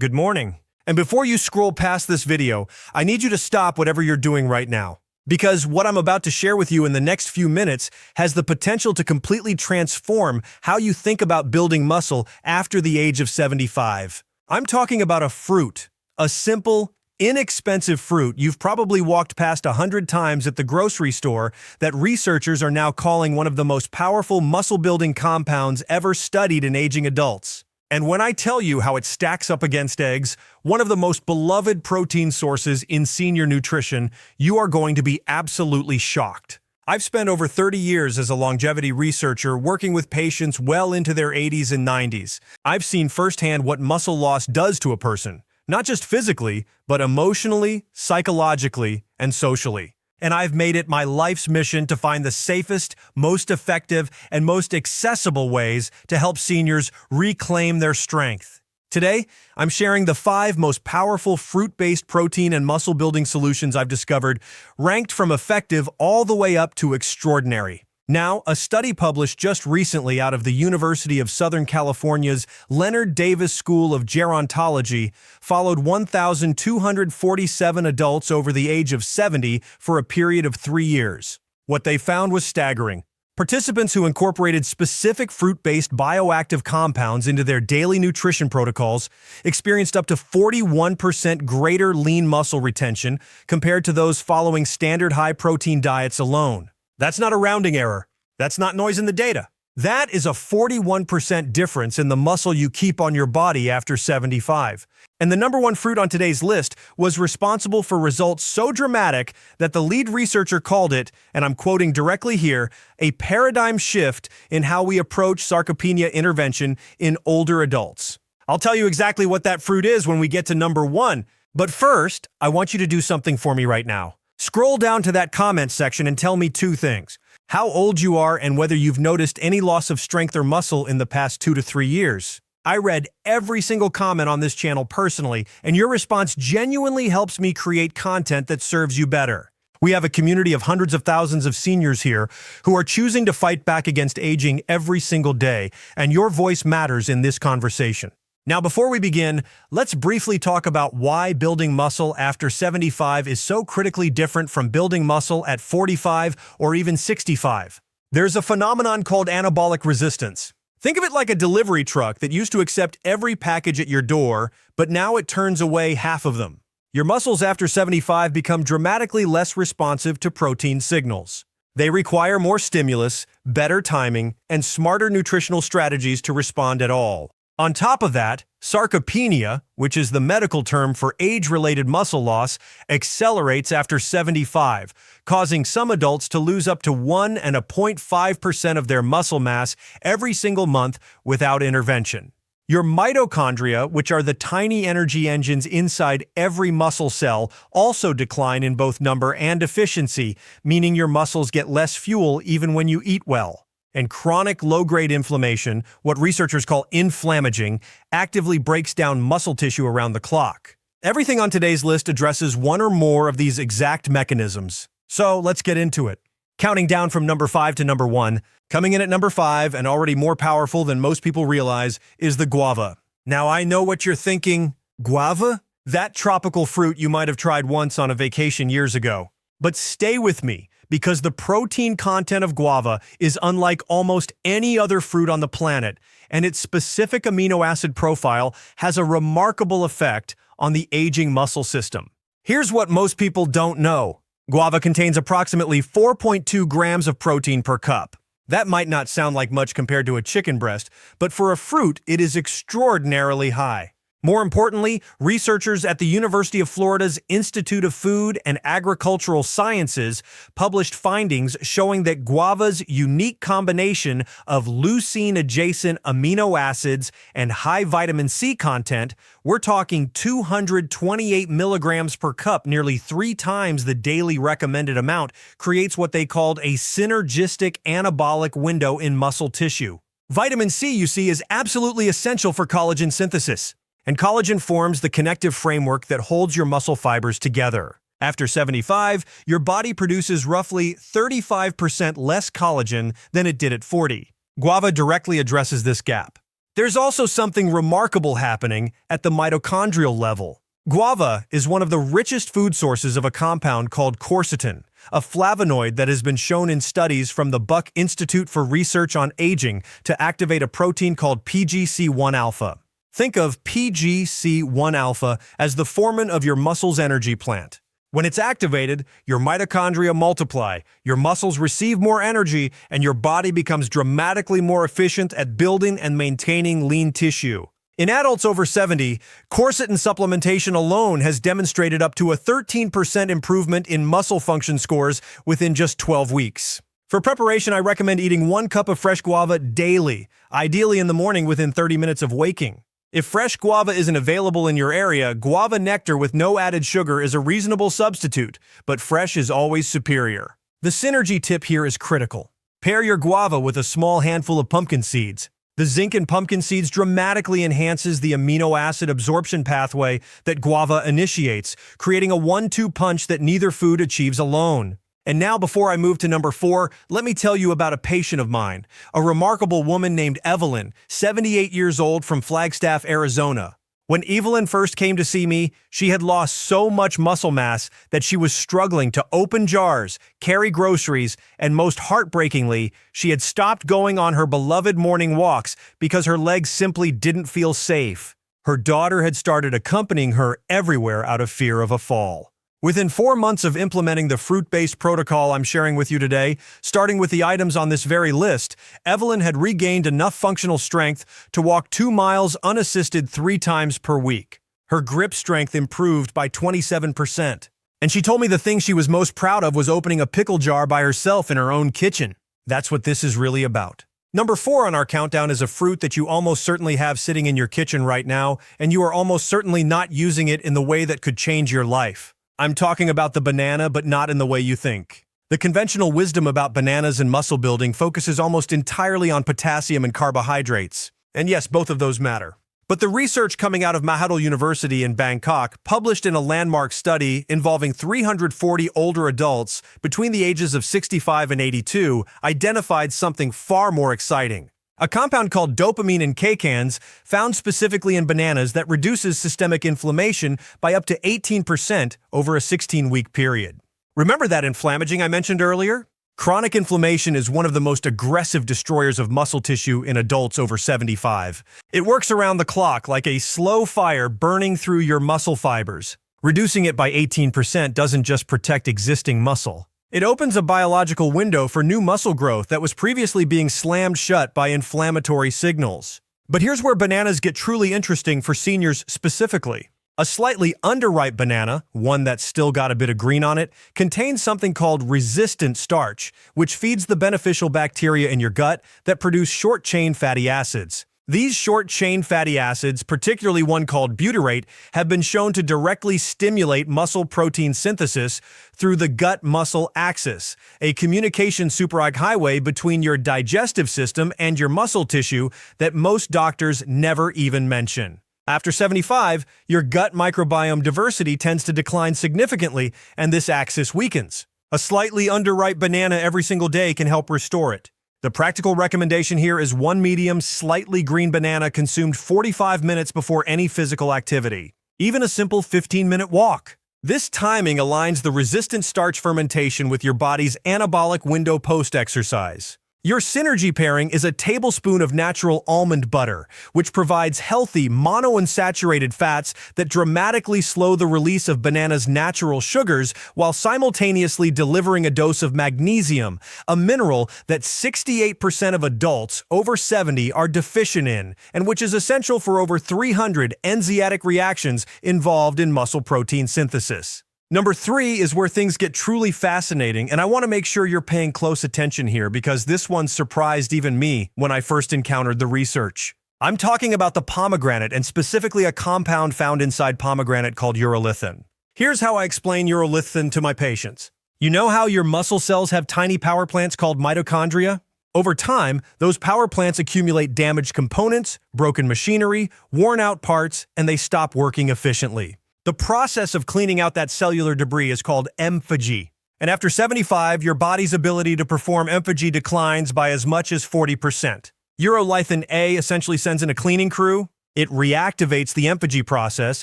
Good morning. And before you scroll past this video, I need you to stop whatever you're doing right now. Because what I'm about to share with you in the next few minutes has the potential to completely transform how you think about building muscle after the age of 75. I'm talking about a fruit, a simple, inexpensive fruit you've probably walked past 100 times at the grocery store that researchers are now calling one of the most powerful muscle-building compounds ever studied in aging adults. And when I tell you how it stacks up against eggs, one of the most beloved protein sources in senior nutrition, you are going to be absolutely shocked. I've spent over 30 years as a longevity researcher working with patients well into their 80s and 90s. I've seen firsthand what muscle loss does to a person, not just physically, but emotionally, psychologically, and socially. And I've made it my life's mission to find the safest, most effective, and most accessible ways to help seniors reclaim their strength. Today, I'm sharing the 5 most powerful fruit-based protein and muscle-building solutions I've discovered, ranked from effective all the way up to extraordinary. Now, a study published just recently out of the University of Southern California's Leonard Davis School of Gerontology followed 1,247 adults over the age of 70 for a period of 3 years. What they found was staggering. Participants who incorporated specific fruit-based bioactive compounds into their daily nutrition protocols experienced up to 41% greater lean muscle retention compared to those following standard high-protein diets alone. That's not a rounding error. That's not noise in the data. That is a 41% difference in the muscle you keep on your body after 75. And the number one fruit on today's list was responsible for results so dramatic that the lead researcher called it, and I'm quoting directly here, a paradigm shift in how we approach sarcopenia intervention in older adults. I'll tell you exactly what that fruit is when we get to number 1. But first, I want you to do something for me right now. Scroll down to that comment section and tell me 2 things. How old you are and whether you've noticed any loss of strength or muscle in the past 2 to 3 years. I read every single comment on this channel personally, and your response genuinely helps me create content that serves you better. We have a community of hundreds of thousands of seniors here who are choosing to fight back against aging every single day, and your voice matters in this conversation. Now, before we begin, let's briefly talk about why building muscle after 75 is so critically different from building muscle at 45 or even 65. There's a phenomenon called anabolic resistance. Think of it like a delivery truck that used to accept every package at your door, but now it turns away half of them. Your muscles after 75 become dramatically less responsive to protein signals. They require more stimulus, better timing, and smarter nutritional strategies to respond at all. On top of that, sarcopenia, which is the medical term for age-related muscle loss, accelerates after 75, causing some adults to lose up to 1.5% of their muscle mass every single month without intervention. Your mitochondria, which are the tiny energy engines inside every muscle cell, also decline in both number and efficiency, meaning your muscles get less fuel even when you eat well. And chronic low-grade inflammation, what researchers call inflammaging, actively breaks down muscle tissue around the clock. Everything on today's list addresses one or more of these exact mechanisms. So let's get into it. Counting down from number 5 to number 1, coming in at number 5 and already more powerful than most people realize is the guava. Now I know what you're thinking. Guava? That tropical fruit you might have tried once on a vacation years ago. But stay with me, because the protein content of guava is unlike almost any other fruit on the planet, and its specific amino acid profile has a remarkable effect on the aging muscle system. Here's what most people don't know. Guava contains approximately 4.2 grams of protein per cup. That might not sound like much compared to a chicken breast, but for a fruit, it is extraordinarily high. More importantly, researchers at the University of Florida's Institute of Food and Agricultural Sciences published findings showing that guava's unique combination of leucine-adjacent amino acids and high vitamin C content, we're talking 228 milligrams per cup, nearly 3 times the daily recommended amount, creates what they called a synergistic anabolic window in muscle tissue. Vitamin C, you see, is absolutely essential for collagen synthesis. And collagen forms the connective framework that holds your muscle fibers together. After 75, your body produces roughly 35% less collagen than it did at 40. Guava directly addresses this gap. There's also something remarkable happening at the mitochondrial level. Guava is one of the richest food sources of a compound called quercetin, a flavonoid that has been shown in studies from the Buck Institute for Research on Aging to activate a protein called PGC1-alpha. Think of PGC1-alpha as the foreman of your muscle's energy plant. When it's activated, your mitochondria multiply, your muscles receive more energy, and your body becomes dramatically more efficient at building and maintaining lean tissue. In adults over 70, quercetin supplementation alone has demonstrated up to a 13% improvement in muscle function scores within just 12 weeks. For preparation, I recommend eating 1 cup of fresh guava daily, ideally in the morning within 30 minutes of waking. If fresh guava isn't available in your area, guava nectar with no added sugar is a reasonable substitute, but fresh is always superior. The synergy tip here is critical. Pair your guava with a small handful of pumpkin seeds. The zinc in pumpkin seeds dramatically enhances the amino acid absorption pathway that guava initiates, creating a 1-2 punch that neither food achieves alone. And now, before I move to number 4, let me tell you about a patient of mine, a remarkable woman named Evelyn, 78 years old from Flagstaff, Arizona. When Evelyn first came to see me, she had lost so much muscle mass that she was struggling to open jars, carry groceries, and most heartbreakingly, she had stopped going on her beloved morning walks because her legs simply didn't feel safe. Her daughter had started accompanying her everywhere out of fear of a fall. Within 4 months of implementing the fruit-based protocol I'm sharing with you today, starting with the items on this very list, Evelyn had regained enough functional strength to walk 2 miles unassisted 3 times per week. Her grip strength improved by 27%. And she told me the thing she was most proud of was opening a pickle jar by herself in her own kitchen. That's what this is really about. Number 4 on our countdown is a fruit that you almost certainly have sitting in your kitchen right now, and you are almost certainly not using it in the way that could change your life. I'm talking about the banana, but not in the way you think. The conventional wisdom about bananas and muscle building focuses almost entirely on potassium and carbohydrates. And yes, both of those matter. But the research coming out of Mahidol University in Bangkok, published in a landmark study involving 340 older adults between the ages of 65 and 82, identified something far more exciting. A compound called dopamine in kcans, found specifically in bananas, that reduces systemic inflammation by up to 18% over a 16-week period. Remember that inflammaging I mentioned earlier? Chronic inflammation is one of the most aggressive destroyers of muscle tissue in adults over 75. It works around the clock like a slow fire burning through your muscle fibers. Reducing it by 18% doesn't just protect existing muscle. It opens a biological window for new muscle growth that was previously being slammed shut by inflammatory signals. But here's where bananas get truly interesting for seniors specifically. A slightly underripe banana, one that's still got a bit of green on it, contains something called resistant starch, which feeds the beneficial bacteria in your gut that produce short-chain fatty acids. These short-chain fatty acids, particularly one called butyrate, have been shown to directly stimulate muscle protein synthesis through the gut-muscle axis, a communication superhighway between your digestive system and your muscle tissue that most doctors never even mention. After 75, your gut microbiome diversity tends to decline significantly, and this axis weakens. A slightly underripe banana every single day can help restore it. The practical recommendation here is 1 medium, slightly green banana consumed 45 minutes before any physical activity. Even a simple 15-minute walk. This timing aligns the resistant starch fermentation with your body's anabolic window post-exercise. Your synergy pairing is a tablespoon of natural almond butter, which provides healthy monounsaturated fats that dramatically slow the release of banana's natural sugars while simultaneously delivering a dose of magnesium, a mineral that 68% of adults over 70 are deficient in, and which is essential for over 300 enzymatic reactions involved in muscle protein synthesis. Number 3 is where things get truly fascinating, and I want to make sure you're paying close attention here because this one surprised even me when I first encountered the research. I'm talking about the pomegranate, and specifically a compound found inside pomegranate called urolithin. Here's how I explain urolithin to my patients. You know how your muscle cells have tiny power plants called mitochondria? Over time, those power plants accumulate damaged components, broken machinery, worn-out parts, and they stop working efficiently. The process of cleaning out that cellular debris is called emphagy. And after 75, your body's ability to perform emphagy declines by as much as 40%. Urolithin A essentially sends in a cleaning crew. It reactivates the emphagy process,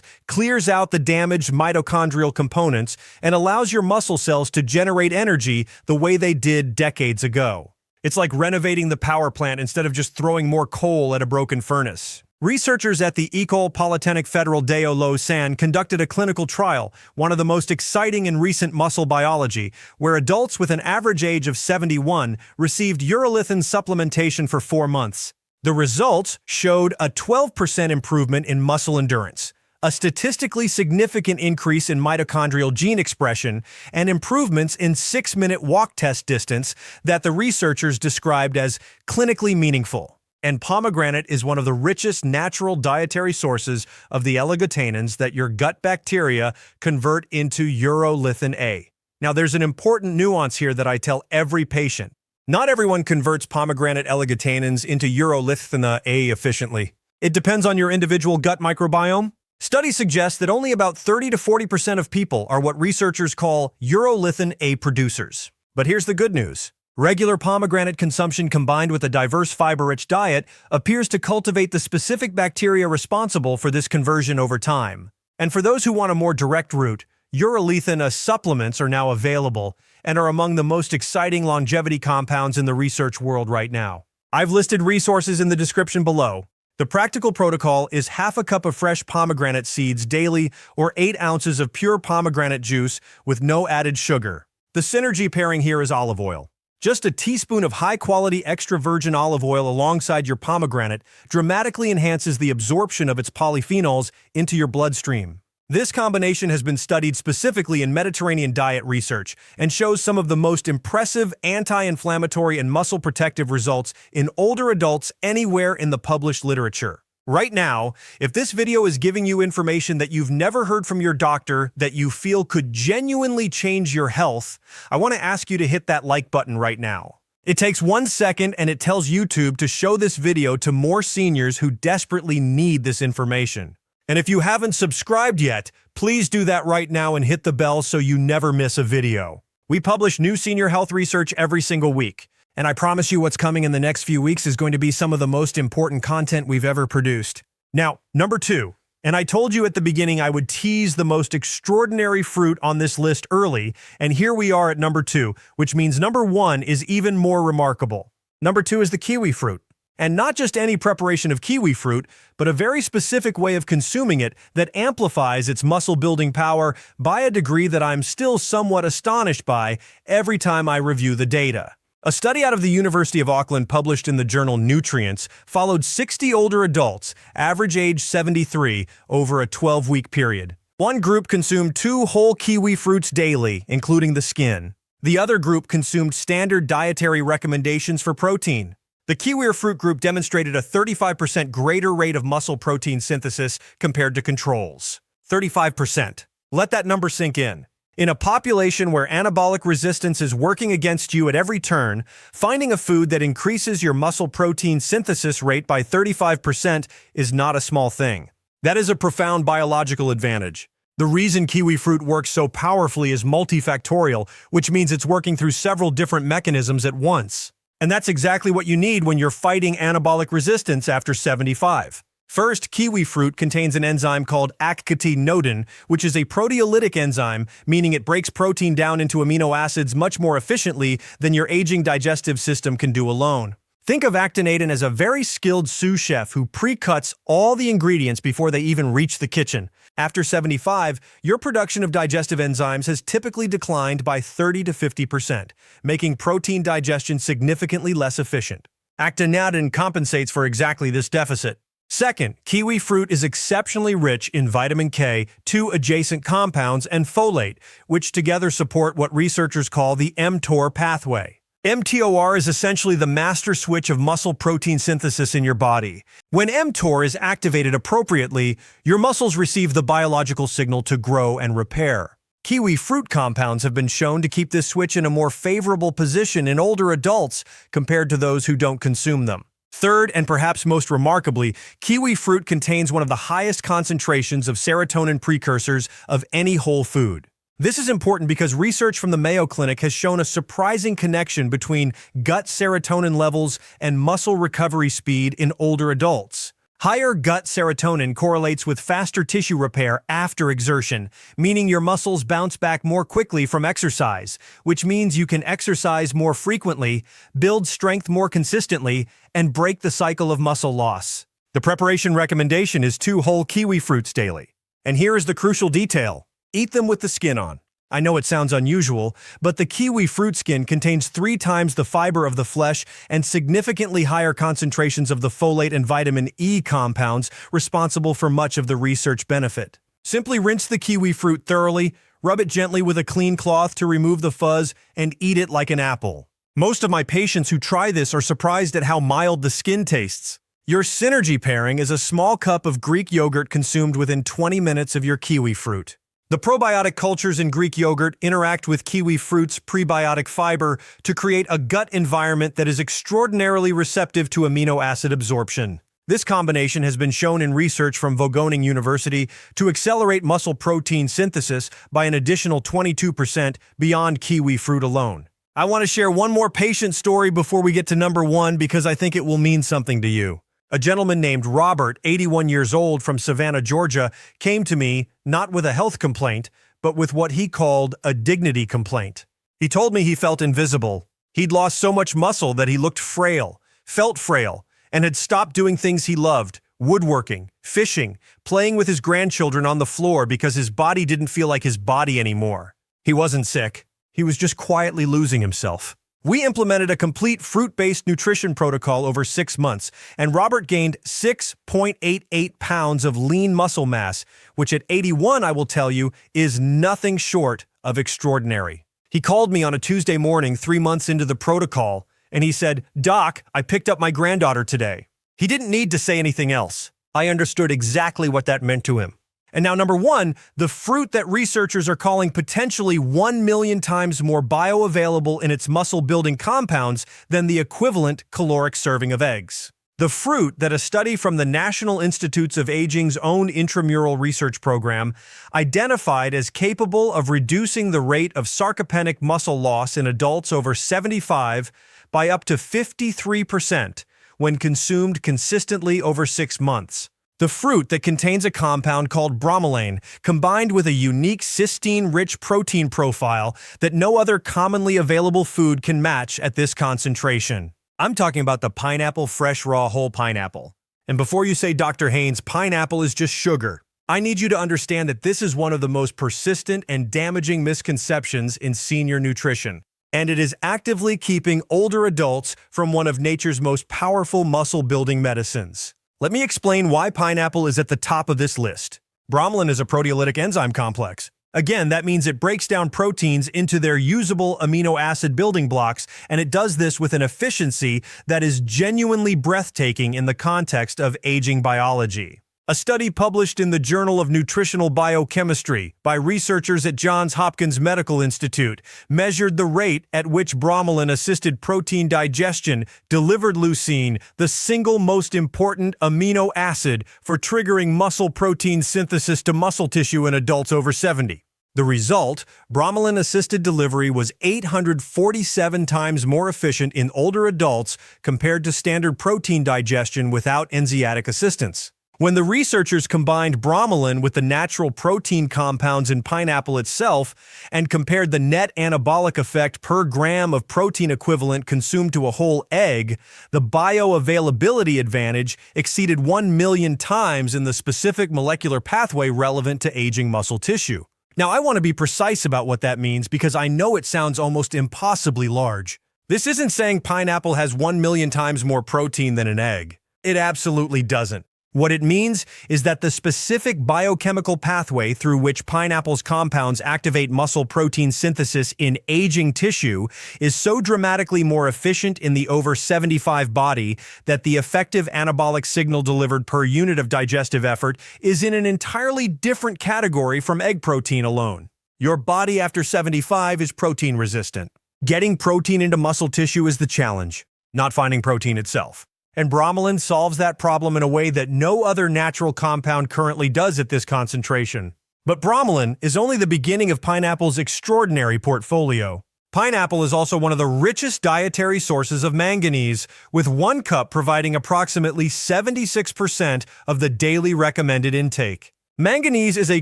clears out the damaged mitochondrial components, and allows your muscle cells to generate energy the way they did decades ago. It's like renovating the power plant instead of just throwing more coal at a broken furnace. Researchers at the École Polytechnique Fédérale de Lausanne conducted a clinical trial, one of the most exciting in recent muscle biology, where adults with an average age of 71 received urolithin supplementation for 4 months. The results showed a 12% improvement in muscle endurance, a statistically significant increase in mitochondrial gene expression, and improvements in 6-minute walk test distance that the researchers described as clinically meaningful. And pomegranate is one of the richest natural dietary sources of the L-glutanins that your gut bacteria convert into urolithin A. Now, there's an important nuance here that I tell every patient. Not everyone converts pomegranate L-glutanins into urolithin A efficiently. It depends on your individual gut microbiome. Studies suggest that only about 30 to 40% of people are what researchers call urolithin A producers. But here's the good news. Regular pomegranate consumption combined with a diverse fiber-rich diet appears to cultivate the specific bacteria responsible for this conversion over time. And for those who want a more direct route, urolithin A supplements are now available and are among the most exciting longevity compounds in the research world right now. I've listed resources in the description below. The practical protocol is half a cup of fresh pomegranate seeds daily or 8 ounces of pure pomegranate juice with no added sugar. The synergy pairing here is olive oil. Just a teaspoon of high-quality extra virgin olive oil alongside your pomegranate dramatically enhances the absorption of its polyphenols into your bloodstream. This combination has been studied specifically in Mediterranean diet research and shows some of the most impressive anti-inflammatory and muscle protective results in older adults anywhere in the published literature. Right now, if this video is giving you information that you've never heard from your doctor that you feel could genuinely change your health, I want to ask you to hit that like button right now. It takes 1 second and it tells YouTube to show this video to more seniors who desperately need this information. And if you haven't subscribed yet, please do that right now and hit the bell so you never miss a video. We publish new senior health research every single week. And I promise you what's coming in the next few weeks is going to be some of the most important content we've ever produced. Now, number 2. And I told you at the beginning I would tease the most extraordinary fruit on this list early, and here we are at number 2, which means number 1 is even more remarkable. Number 2 is the kiwi fruit. And not just any preparation of kiwi fruit, but a very specific way of consuming it that amplifies its muscle-building power by a degree that I'm still somewhat astonished by every time I review the data. A study out of the University of Auckland published in the journal Nutrients followed 60 older adults, average age 73, over a 12-week period. One group consumed 2 whole kiwi fruits daily, including the skin. The other group consumed standard dietary recommendations for protein. The kiwi fruit group demonstrated a 35% greater rate of muscle protein synthesis compared to controls. 35%. Let that number sink in. In a population where anabolic resistance is working against you at every turn, finding a food that increases your muscle protein synthesis rate by 35% is not a small thing. That is a profound biological advantage. The reason kiwi fruit works so powerfully is multifactorial, which means it's working through several different mechanisms at once. And that's exactly what you need when you're fighting anabolic resistance after 75. First, kiwi fruit contains an enzyme called actiniodin, which is a proteolytic enzyme, meaning it breaks protein down into amino acids much more efficiently than your aging digestive system can do alone. Think of actiniodin as a very skilled sous chef who pre-cuts all the ingredients before they even reach the kitchen. After 75, your production of digestive enzymes has typically declined by 30 to 50%, making protein digestion significantly less efficient. Actiniodin compensates for exactly this deficit. Second, kiwi fruit is exceptionally rich in vitamin K, 2 adjacent compounds, and folate, which together support what researchers call the mTOR pathway. mTOR is essentially the master switch of muscle protein synthesis in your body. When mTOR is activated appropriately, your muscles receive the biological signal to grow and repair. Kiwi fruit compounds have been shown to keep this switch in a more favorable position in older adults compared to those who don't consume them. Third, and perhaps most remarkably, kiwi fruit contains one of the highest concentrations of serotonin precursors of any whole food. This is important because research from the Mayo Clinic has shown a surprising connection between gut serotonin levels and muscle recovery speed in older adults. Higher gut serotonin correlates with faster tissue repair after exertion, meaning your muscles bounce back more quickly from exercise, which means you can exercise more frequently, build strength more consistently, and break the cycle of muscle loss. The preparation recommendation is 2 whole kiwi fruits daily. And here is the crucial detail. Eat them with the skin on. I know it sounds unusual, but the kiwi fruit skin contains 3 times the fiber of the flesh and significantly higher concentrations of the folate and vitamin E compounds responsible for much of the research benefit. Simply rinse the kiwi fruit thoroughly, rub it gently with a clean cloth to remove the fuzz, and eat it like an apple. Most of my patients who try this are surprised at how mild the skin tastes. Your synergy pairing is a small cup of Greek yogurt consumed within 20 minutes of your kiwi fruit. The probiotic cultures in Greek yogurt interact with kiwi fruit's prebiotic fiber to create a gut environment that is extraordinarily receptive to amino acid absorption. This combination has been shown in research from Wageningen University to accelerate muscle protein synthesis by an additional 22% beyond kiwi fruit alone. I want to share one more patient story before we get to number 1 because I think it will mean something to you. A gentleman named Robert, 81 years old, from Savannah, Georgia, came to me not with a health complaint, but with what he called a dignity complaint. He told me he felt invisible. He'd lost so much muscle that he looked frail, felt frail, and had stopped doing things he loved, woodworking, fishing, playing with his grandchildren on the floor because his body didn't feel like his body anymore. He wasn't sick. He was just quietly losing himself. We implemented a complete fruit-based nutrition protocol over 6 months, and Robert gained 6.88 pounds of lean muscle mass, which at 81, I will tell you, is nothing short of extraordinary. He called me on a Tuesday morning 3 months into the protocol, and he said, "Doc, I picked up my granddaughter today." He didn't need to say anything else. I understood exactly what that meant to him. And now number 1, the fruit that researchers are calling potentially 1 million times more bioavailable in its muscle-building compounds than the equivalent caloric serving of eggs. The fruit that a study from the National Institutes of Aging's own intramural research program identified as capable of reducing the rate of sarcopenic muscle loss in adults over 75 by up to 53% when consumed consistently over 6 months. The fruit that contains a compound called bromelain, combined with a unique cysteine-rich protein profile that no other commonly available food can match at this concentration. I'm talking about the pineapple fresh raw whole pineapple. And before you say, Dr. Haynes, pineapple is just sugar, I need you to understand that this is one of the most persistent and damaging misconceptions in senior nutrition. And it is actively keeping older adults from one of nature's most powerful muscle-building medicines. Let me explain why pineapple is at the top of this list. Bromelain is a proteolytic enzyme complex. Again, that means it breaks down proteins into their usable amino acid building blocks, and it does this with an efficiency that is genuinely breathtaking in the context of aging biology. A study published in the Journal of Nutritional Biochemistry by researchers at Johns Hopkins Medical Institute measured the rate at which bromelain-assisted protein digestion delivered leucine, the single most important amino acid for triggering muscle protein synthesis to muscle tissue in adults over 70. The result, bromelain-assisted delivery was 847 times more efficient in older adults compared to standard protein digestion without enzymatic assistance. When the researchers combined bromelain with the natural protein compounds in pineapple itself and compared the net anabolic effect per gram of protein equivalent consumed to a whole egg, the bioavailability advantage exceeded 1 million times in the specific molecular pathway relevant to aging muscle tissue. Now, I want to be precise about what that means because I know it sounds almost impossibly large. This isn't saying pineapple has 1 million times more protein than an egg. It absolutely doesn't. What it means is that the specific biochemical pathway through which pineapple's compounds activate muscle protein synthesis in aging tissue is so dramatically more efficient in the over 75 body that the effective anabolic signal delivered per unit of digestive effort is in an entirely different category from egg protein alone. Your body after 75 is protein resistant. Getting protein into muscle tissue is the challenge, not finding protein itself. And bromelain solves that problem in a way that no other natural compound currently does at this concentration. But bromelain is only the beginning of pineapple's extraordinary portfolio. Pineapple is also one of the richest dietary sources of manganese, with 1 cup providing approximately 76% of the daily recommended intake. Manganese is a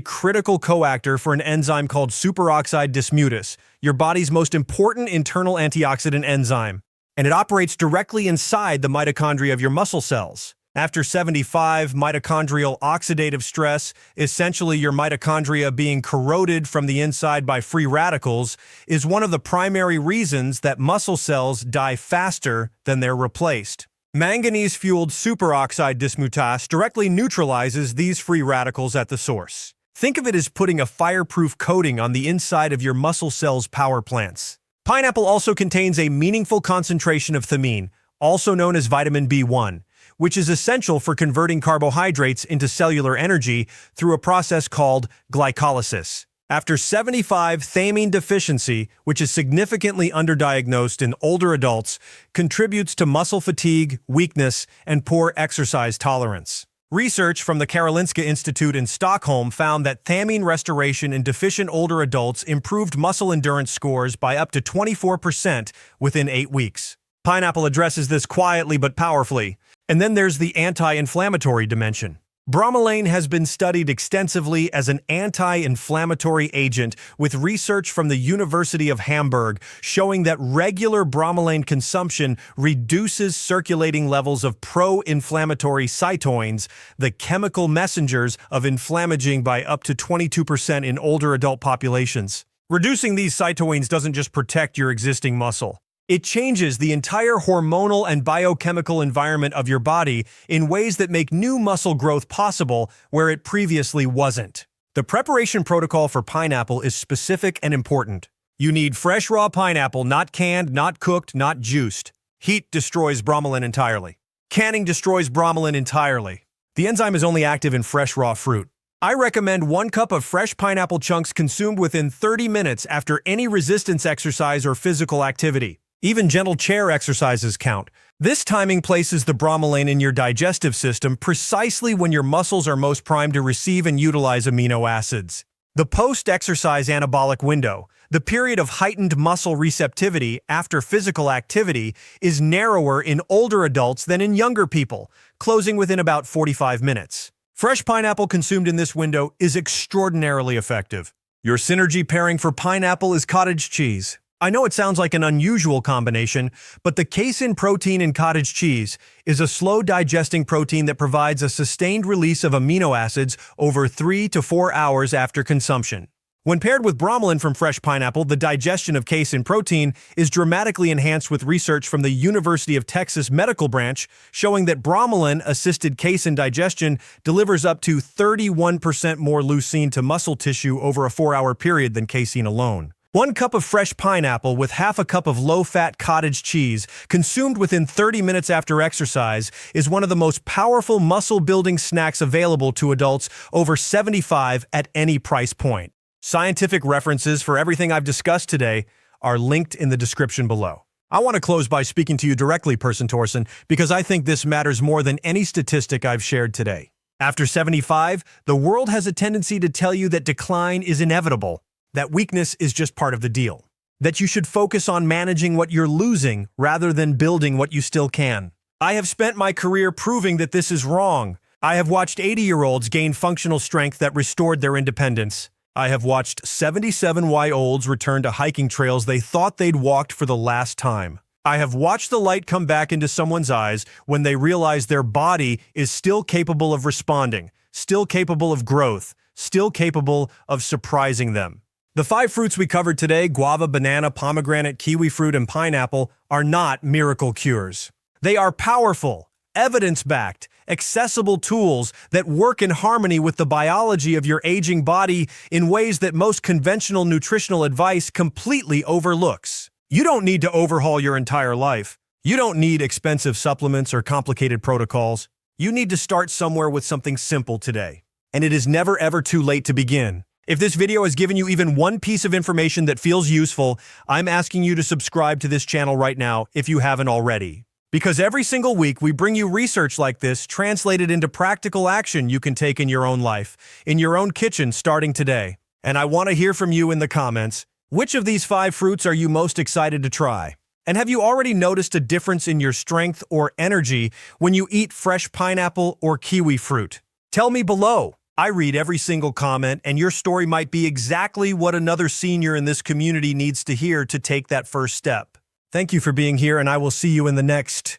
critical coactor for an enzyme called superoxide dismutase, your body's most important internal antioxidant enzyme, and it operates directly inside the mitochondria of your muscle cells. After 75, mitochondrial oxidative stress, essentially your mitochondria being corroded from the inside by free radicals, is one of the primary reasons that muscle cells die faster than they're replaced. Manganese-fueled superoxide dismutase directly neutralizes these free radicals at the source. Think of it as putting a fireproof coating on the inside of your muscle cells' power plants. Pineapple also contains a meaningful concentration of thiamine, also known as vitamin B1, which is essential for converting carbohydrates into cellular energy through a process called glycolysis. After 75, thiamine deficiency, which is significantly underdiagnosed in older adults, contributes to muscle fatigue, weakness, and poor exercise tolerance. Research from the Karolinska Institute in Stockholm found that thiamine restoration in deficient older adults improved muscle endurance scores by up to 24% within 8 weeks. Pineapple addresses this quietly but powerfully. And then there's the anti-inflammatory dimension. Bromelain has been studied extensively as an anti-inflammatory agent, with research from the University of Hamburg showing that regular bromelain consumption reduces circulating levels of pro-inflammatory cytokines, the chemical messengers of inflammaging, by up to 22% in older adult populations. Reducing these cytokines doesn't just protect your existing muscle. It changes the entire hormonal and biochemical environment of your body in ways that make new muscle growth possible where it previously wasn't. The preparation protocol for pineapple is specific and important. You need fresh raw pineapple, not canned, not cooked, not juiced. Heat destroys bromelain entirely. Canning destroys bromelain entirely. The enzyme is only active in fresh raw fruit. I recommend 1 cup of fresh pineapple chunks consumed within 30 minutes after any resistance exercise or physical activity. Even gentle chair exercises count. This timing places the bromelain in your digestive system precisely when your muscles are most primed to receive and utilize amino acids. The post-exercise anabolic window, the period of heightened muscle receptivity after physical activity, is narrower in older adults than in younger people, closing within about 45 minutes. Fresh pineapple consumed in this window is extraordinarily effective. Your synergy pairing for pineapple is cottage cheese. I know it sounds like an unusual combination, but the casein protein in cottage cheese is a slow-digesting protein that provides a sustained release of amino acids over 3 to 4 hours after consumption. When paired with bromelain from fresh pineapple, the digestion of casein protein is dramatically enhanced, with research from the University of Texas Medical Branch showing that bromelain-assisted casein digestion delivers up to 31% more leucine to muscle tissue over a 4-hour period than casein alone. 1 cup of fresh pineapple with half a cup of low-fat cottage cheese consumed within 30 minutes after exercise is one of the most powerful muscle-building snacks available to adults over 75 at any price point. Scientific references for everything I've discussed today are linked in the description below. I want to close by speaking to you directly, Person Torsen, because I think this matters more than any statistic I've shared today. After 75, the world has a tendency to tell you that decline is inevitable, that weakness is just part of the deal, that you should focus on managing what you're losing rather than building what you still can. I have spent my career proving that this is wrong. I have watched 80-year-olds gain functional strength that restored their independence. I have watched 77-year-olds return to hiking trails they thought they'd walked for the last time. I have watched the light come back into someone's eyes when they realize their body is still capable of responding, still capable of growth, still capable of surprising them. The 5 fruits we covered today, guava, banana, pomegranate, kiwi fruit, and pineapple, are not miracle cures. They are powerful, evidence-backed, accessible tools that work in harmony with the biology of your aging body in ways that most conventional nutritional advice completely overlooks. You don't need to overhaul your entire life. You don't need expensive supplements or complicated protocols. You need to start somewhere with something simple today. And it is never ever too late to begin. If this video has given you even one piece of information that feels useful, I'm asking you to subscribe to this channel right now if you haven't already. Because every single week we bring you research like this translated into practical action you can take in your own life, in your own kitchen starting today. And I want to hear from you in the comments. Which of these 5 fruits are you most excited to try? And have you already noticed a difference in your strength or energy when you eat fresh pineapple or kiwi fruit? Tell me below. I read every single comment, and your story might be exactly what another senior in this community needs to hear to take that first step. Thank you for being here, and I will see you in the next